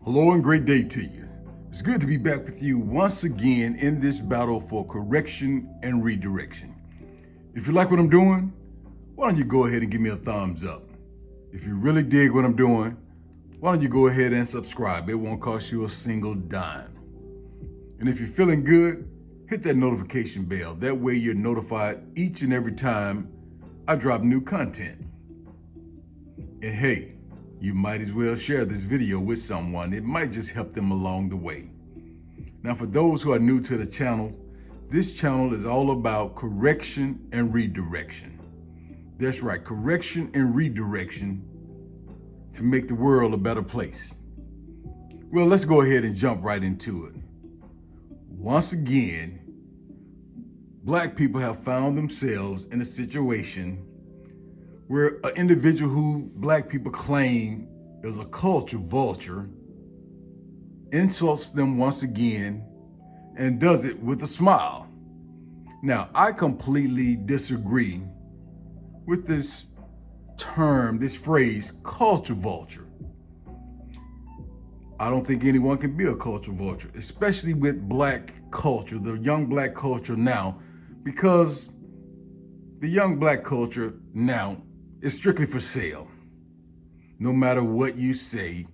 Hello and great day to you. It's good to be back with you once again in this battle for correction and redirection. If you like what I'm doing, why don't you go ahead and give me a thumbs up? If you really dig what I'm doing, why don't you go ahead and subscribe? It won't cost you a single dime. And if you're feeling good, hit that notification bell. That way you're notified each and every time I drop new content. And hey, you might as well share this video with someone. It might just help them along the way. Now, for those who are new to the channel, this channel is all about correction and redirection. That's right, correction and redirection to make the world a better place. Well, let's go ahead and jump right into it. Once again, Black people have found themselves in a situation where an individual who Black people claim is a culture vulture insults them once again and does it with a smile. Now, I completely disagree with this term, this phrase, culture vulture. I don't think anyone can be a culture vulture, especially with Black culture, the young Black culture now, because the young Black culture now is strictly for sale. No matter what you say,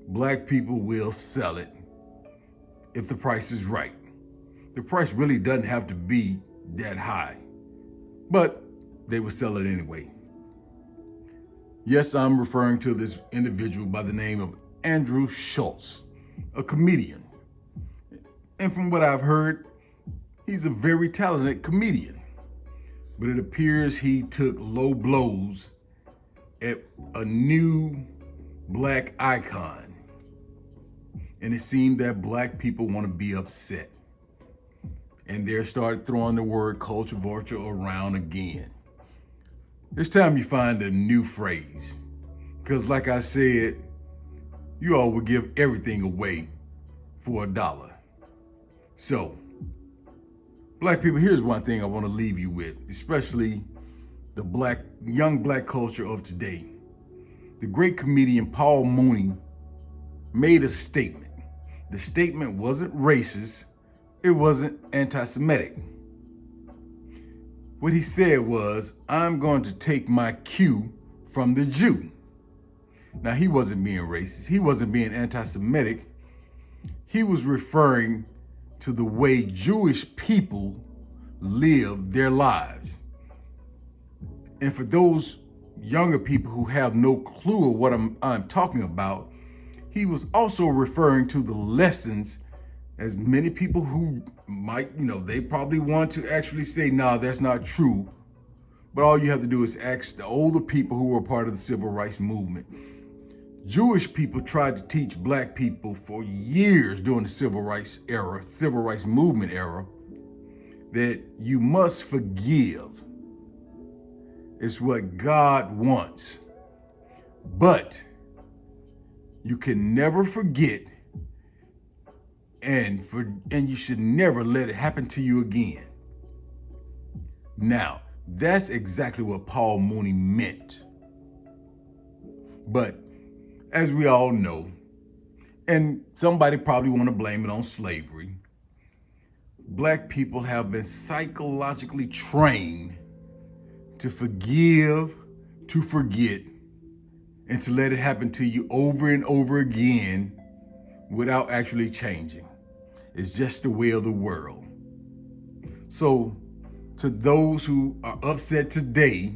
Black people will sell it if the price is right. The price really doesn't have to be that high, but they will sell it anyway. Yes, I'm referring to this individual by the name of Andrew Schulz, a comedian. And from what I've heard, he's a very talented comedian. But it appears he took low blows at a new Black icon. And it seemed that Black people want to be upset. And they started throwing the word culture vulture around again. It's time you find a new phrase. Because like I said, you all will give everything away for $1. So, Black people, here's one thing I want to leave you with, especially the young Black culture of today. The great comedian Paul Mooney made a statement. The statement wasn't racist, it wasn't anti-Semitic. What he said was, I'm going to take my cue from the Jew. Now, he wasn't being racist, he wasn't being anti-Semitic. He was referring to the way Jewish people live their lives. And for those younger people who have no clue of what I'm talking about, he was also referring to the lessons, as many people who might, they probably want to actually say, nah, that's not true. But all you have to do is ask the older people who were part of the civil rights movement. Jewish people tried to teach Black people for years during the civil rights movement era, that you must forgive. It's what God wants. But you can never forget, and you should never let it happen to you again. Now, that's exactly what Paul Mooney meant. But as we all know, and somebody probably want to blame it on slavery, Black people have been psychologically trained to forgive, to forget, and to let it happen to you over and over again without actually changing. It's just the way of the world. So, to those who are upset today,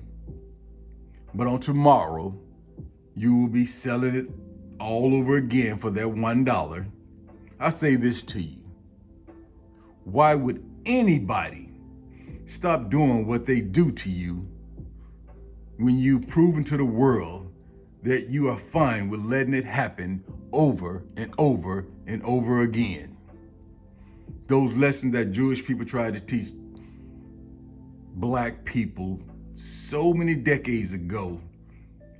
but on tomorrow, you will be selling it all over again for that $1. I say this to you. Why would anybody stop doing what they do to you when you've proven to the world that you are fine with letting it happen over and over and over again? Those lessons that Jewish people tried to teach Black people so many decades ago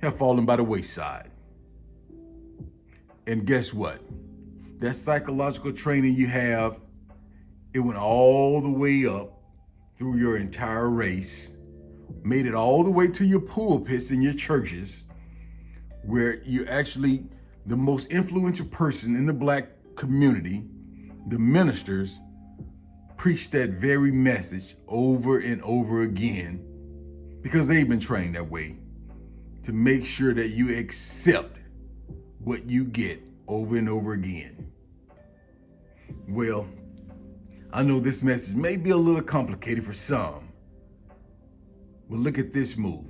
have fallen by the wayside. And guess what? That psychological training you have, it went all the way up through your entire race, made it all the way to your pulpits in your churches, where you actually the most influential person in the black community, the ministers, preach that very message over and over again because they've been trained that way to make sure that you accept what you get over and over again. Well, I know this message may be a little complicated for some, but look at this move.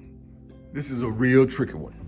This is a real tricky one.